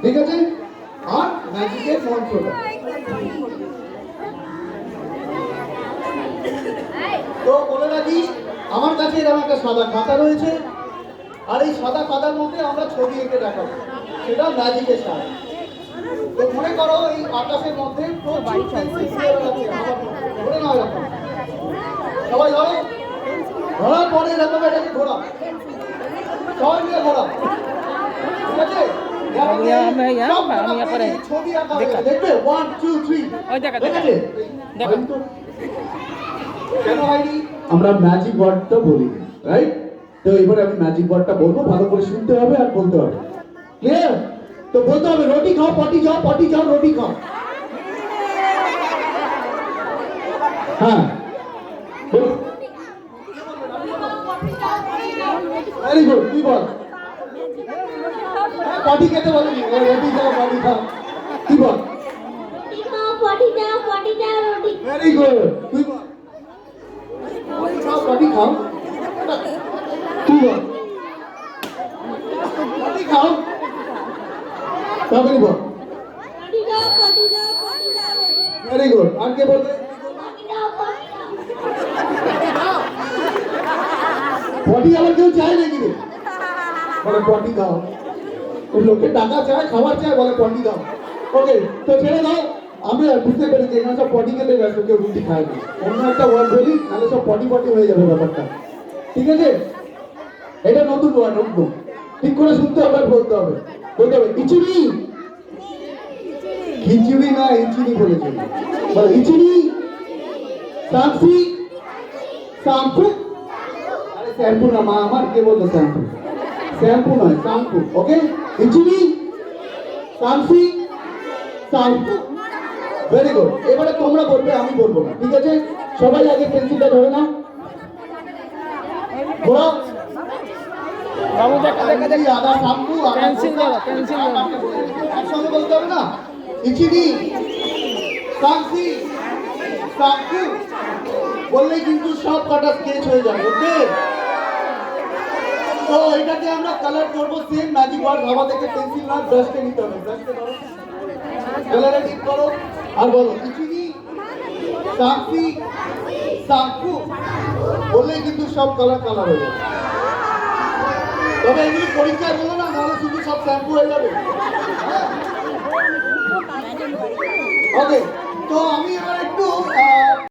ঠিক আছে? আর ম্যাজিকের মন্ত্রটা তো বলে রাখি, আমার কাছে এরকম একটা সাদা খাতা রয়েছে, আর এই সাদা খাতার মধ্যে আমরা ছবি এঁকে দেখাবো, সেটা ম্যাজিকের সাহায্যে। তো মনে করো এই আকাশের মধ্যে প্রচুর পেন্সিল ফুলে বেড়াচ্ছে আমার মধ্যে। ধরে নাও এরকম, সবাই ধরো, ধরার পরে এরকম এটাকে ঘোরা, সবাই মিলে ঘোরা, ঠিক আছে? ছবি আঁকা হয়ে গেছে, দেখবে 1 2 3, ঠিক আছে? কেন হয়নি? আমরা ম্যাজিক ওয়ার্ডটা বলি, রাইট? তো এবারে আমি ম্যাজিক ওয়ার্ডটা বলবো, ভালো করে শুনতে হবে আর বলতে হবে, ক্লিয়ার? তো বলতে হবে রুটি খাও, পটি যাও, পটি যাও, রুটি খাও। হ্যাঁ, ভেরি গুড, তুই বল। পটি খেতে বলিনি, রুটি খাও, পটি খাও, কি বল? ভেরি গুড, তুই বল। পটি খাও, তুই বল। পটি খাও, তাড়াতাড়ি বল। ভেরি গুড, আর কে বলবে? পটি আবার কেউ চায় নাকি রে? বলে পটি খাও, লোকে টাকা চায়, খাবার চায়, বলে পটি খাও। ওকে, তো ছেড়ে দাও, আমি বুঝতে পেরেছি এখানে সব পটি খেতে ব্যস্ত, কেউ রুটি খায় না। অন্য একটা ওয়ার্ড বলি, নাহলে সব পটি পটি হয়ে যাবে ব্যাপারটা, ঠিক আছে? এটা নতুন ওয়ার্ড, নতুন, ঠিক করে শুনতে হবে আর বলতে হবে। বলতে হবে খিচুড়ি, খিচুড়ি না ইচুড়ি বলেছে, বলে ইচুড়ি, শ্যাম্পু, শ্যাম্পু, আরে শ্যাম্পু না মা আমার, কে বললো শ্যাম্পু? শ্যাম্পু নয়, শ্যাম্পু, ওকে? ইচুড়ি, শ্যাম্পু, শ্যাম্পু, ভেরি গুড। এবারে তোমরা বলবে, আমি বলবো না, ঠিক আছে? সবাই আগে পেন্সিলটা ধরে নাও, ঘোরাও। আদা শ্যাম্পু, একসঙ্গে বলতে হবে না? ইচিনি, শ্যাম্পু, শ্যাম্পু বললেই কিন্তু সব কটা স্কেচ হয়ে যাবে, ওকে? তো এটাকে আমরা কালার করবো সেম ম্যাজিক ওয়ার্ড। ভাবা থেকে পেন্সিল না, ব্রাশকে নিতে হবে, ব্রাশকে ধরো, কালারে টিপ করো আর বলো ইচিনি, শ্যাম্পু, শ্যাম্পু বললেই কিন্তু সব কালার কালার হয়ে যাবে। তবে এগুলি পরীক্ষায় বলো না, নাহলে শুধু সব শ্যাম্পু হয়ে যাবে। ওকে, তো আমি এবার একটু